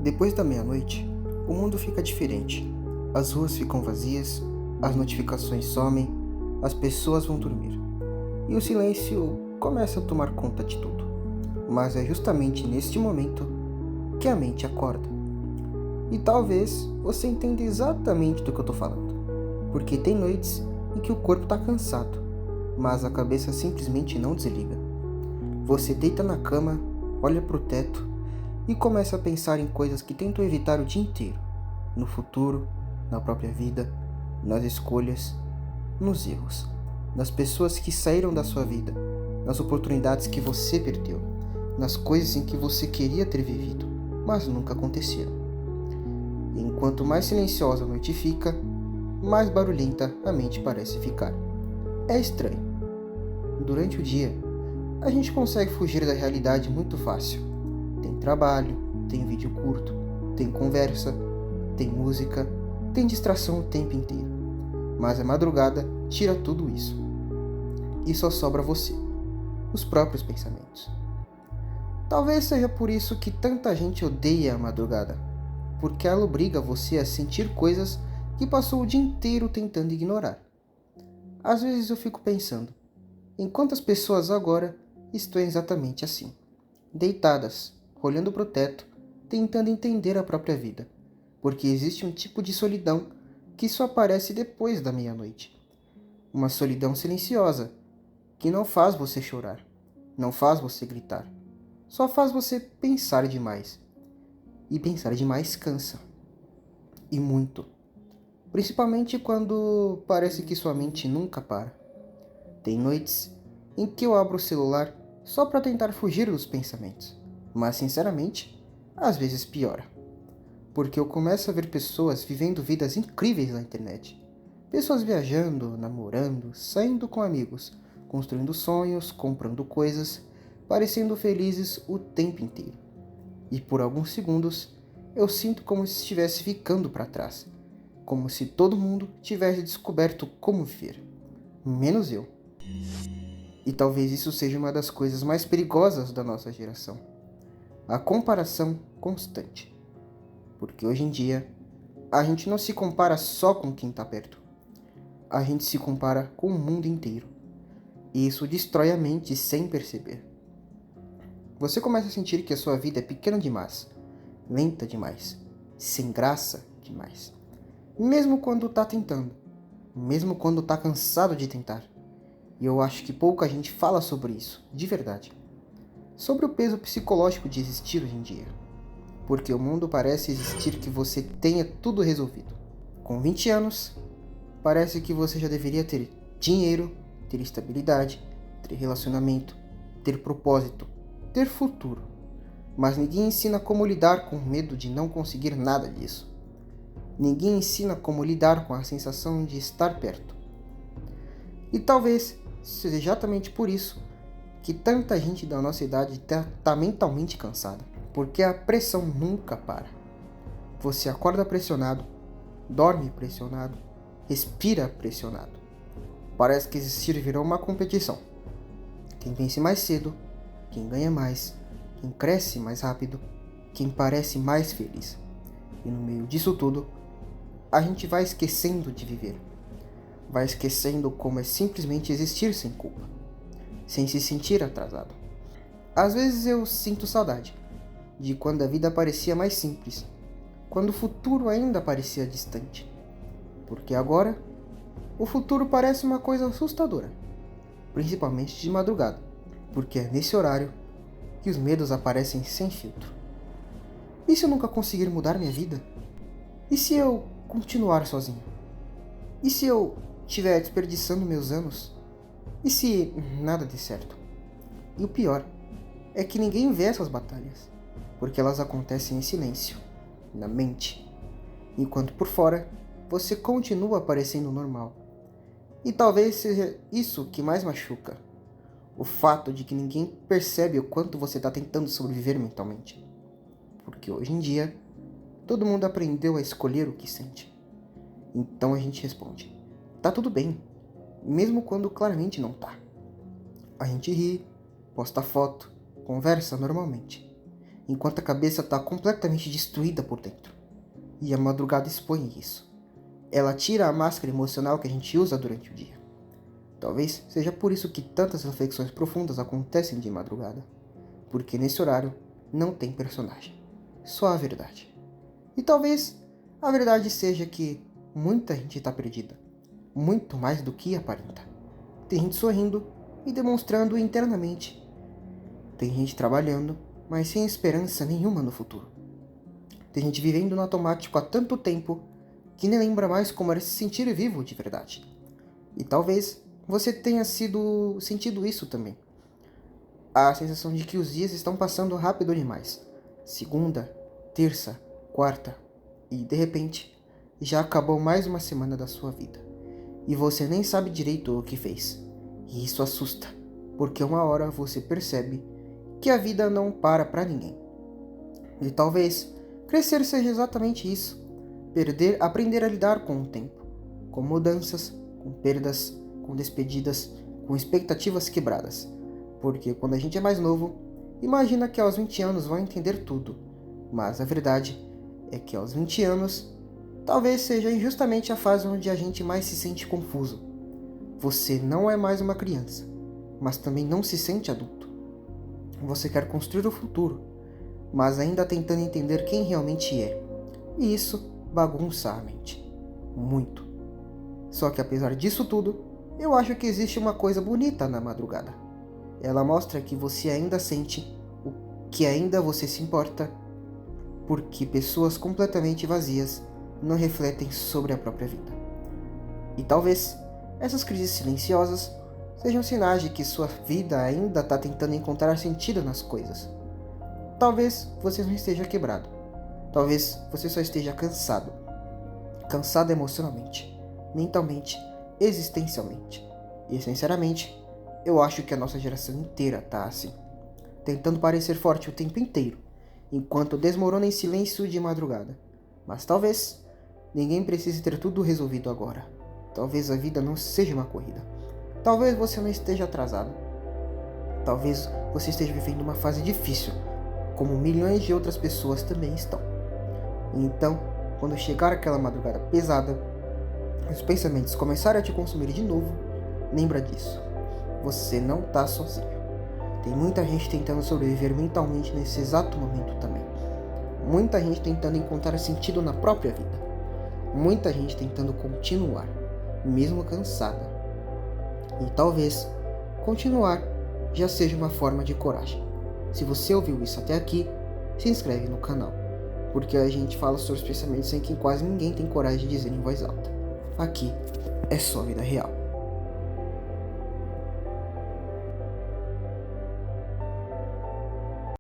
Depois da meia-noite, o mundo fica diferente. As ruas ficam vazias, as notificações somem, as pessoas vão dormir. E o silêncio começa a tomar conta de tudo. Mas é justamente neste momento que a mente acorda. E talvez você entenda exatamente do que eu estou falando. Porque tem noites em que o corpo está cansado, mas a cabeça simplesmente não desliga. Você deita na cama, olha para o teto e começa a pensar em coisas que tentam evitar o dia inteiro. No futuro, na própria vida, nas escolhas, nos erros, nas pessoas que saíram da sua vida, nas oportunidades que você perdeu, nas coisas em que você queria ter vivido, mas nunca aconteceram. E enquanto mais silenciosa a noite fica, mais barulhenta a mente parece ficar. É estranho. Durante o dia, a gente consegue fugir da realidade muito fácil. Tem trabalho, tem vídeo curto, tem conversa, tem música, tem distração o tempo inteiro. Mas a madrugada tira tudo isso. E só sobra você, os próprios pensamentos. Talvez seja por isso que tanta gente odeia a madrugada, porque ela obriga você a sentir coisas que passou o dia inteiro tentando ignorar. Às vezes eu fico pensando, em quantas pessoas agora estão exatamente assim, deitadas, olhando para o teto, tentando entender a própria vida, porque existe um tipo de solidão que só aparece depois da meia-noite. Uma solidão silenciosa, que não faz você chorar, não faz você gritar, só faz você pensar demais. E pensar demais cansa. E muito. Principalmente quando parece que sua mente nunca para. Tem noites em que eu abro o celular só para tentar fugir dos pensamentos. Mas sinceramente, às vezes piora. Porque eu começo a ver pessoas vivendo vidas incríveis na internet. Pessoas viajando, namorando, saindo com amigos, construindo sonhos, comprando coisas, parecendo felizes o tempo inteiro. E por alguns segundos, eu sinto como se estivesse ficando para trás. Como se todo mundo tivesse descoberto como viver. Menos eu. E talvez isso seja uma das coisas mais perigosas da nossa geração. A comparação constante. Porque hoje em dia, a gente não se compara só com quem está perto. A gente se compara com o mundo inteiro. E isso destrói a mente sem perceber. Você começa a sentir que a sua vida é pequena demais, lenta demais, sem graça demais. Mesmo quando está tentando, mesmo quando está cansado de tentar. E eu acho que pouca gente fala sobre isso, de verdade. Sobre o peso psicológico de existir hoje em dia. Porque o mundo parece existir que você tenha tudo resolvido. Com 20 anos, parece que você já deveria ter dinheiro, ter estabilidade, ter relacionamento, ter propósito, ter futuro. Mas ninguém ensina como lidar com o medo de não conseguir nada disso. Ninguém ensina como lidar com a sensação de estar perto. E talvez seja exatamente por isso que tanta gente da nossa idade está mentalmente cansada. Porque a pressão nunca para. Você acorda pressionado, dorme pressionado, respira pressionado. Parece que existir virou uma competição. Quem vence mais cedo, quem ganha mais, quem cresce mais rápido, quem parece mais feliz. E no meio disso tudo, a gente vai esquecendo de viver. Vai esquecendo como é simplesmente existir sem culpa, sem se sentir atrasado. Às vezes eu sinto saudade de quando a vida parecia mais simples, quando o futuro ainda parecia distante. Porque agora, o futuro parece uma coisa assustadora, principalmente de madrugada, porque é nesse horário que os medos aparecem sem filtro. E se eu nunca conseguir mudar minha vida? E se eu continuar sozinho? E se eu estiver desperdiçando meus anos? E se nada der certo? E o pior é que ninguém vê essas batalhas, porque elas acontecem em silêncio, na mente, enquanto por fora você continua parecendo normal. E talvez seja isso que mais machuca, o fato de que ninguém percebe o quanto você está tentando sobreviver mentalmente. Porque hoje em dia, todo mundo aprendeu a escolher o que sente. Então a gente responde, tá tudo bem, mesmo quando claramente não tá. A gente ri, posta foto, conversa normalmente. enquanto a cabeça está completamente destruída por dentro. E a madrugada expõe isso. Ela tira a máscara emocional que a gente usa durante o dia. Talvez seja por isso que tantas reflexões profundas acontecem de madrugada. Porque nesse horário não tem personagem, só a verdade. E talvez a verdade seja que muita gente está perdida, muito mais do que aparenta. Tem gente sorrindo e demonstrando internamente. Tem gente trabalhando, mas sem esperança nenhuma no futuro. Tem gente vivendo no automático há tanto tempo que nem lembra mais como era se sentir vivo de verdade. E talvez você tenha sentido isso também. A sensação de que os dias estão passando rápido demais. Segunda, terça, quarta e, de repente, já acabou mais uma semana da sua vida. E você nem sabe direito o que fez. E isso assusta, porque uma hora você percebe que a vida não para ninguém. E talvez crescer seja exatamente isso. Aprender a lidar com o tempo, com mudanças, com perdas, com despedidas, com expectativas quebradas. Porque quando a gente é mais novo, imagina que aos 20 anos vai entender tudo. Mas a verdade é que aos 20 anos, talvez seja justamente a fase onde a gente mais se sente confuso. Você não é mais uma criança, mas também não se sente adulto. Você quer construir o futuro, mas ainda tentando entender quem realmente é. E isso bagunça a mente. Muito. Só que apesar disso tudo, eu acho que existe uma coisa bonita na madrugada. Ela mostra que você ainda sente, que ainda você se importa, porque pessoas completamente vazias não refletem sobre a própria vida. E talvez essas crises silenciosas sejam sinais de que sua vida ainda está tentando encontrar sentido nas coisas. Talvez você não esteja quebrado. Talvez você só esteja cansado. Cansado emocionalmente, mentalmente, existencialmente. E sinceramente, eu acho que a nossa geração inteira tá assim, tentando parecer forte o tempo inteiro, enquanto desmorona em silêncio de madrugada. Mas talvez ninguém precise ter tudo resolvido agora. Talvez a vida não seja uma corrida. Talvez você não esteja atrasado. Talvez você esteja vivendo uma fase difícil, como milhões de outras pessoas também estão. Então, quando chegar aquela madrugada pesada, os pensamentos começarem a te consumir de novo, lembra disso. Você não está sozinho. Tem muita gente tentando sobreviver mentalmente nesse exato momento também. Muita gente tentando encontrar sentido na própria vida. Muita gente tentando continuar, mesmo cansada. E talvez continuar já seja uma forma de coragem. Se você ouviu isso até aqui, se inscreve no canal, porque a gente fala sobre os pensamentos em que quase ninguém tem coragem de dizer em voz alta. Aqui é só vida real.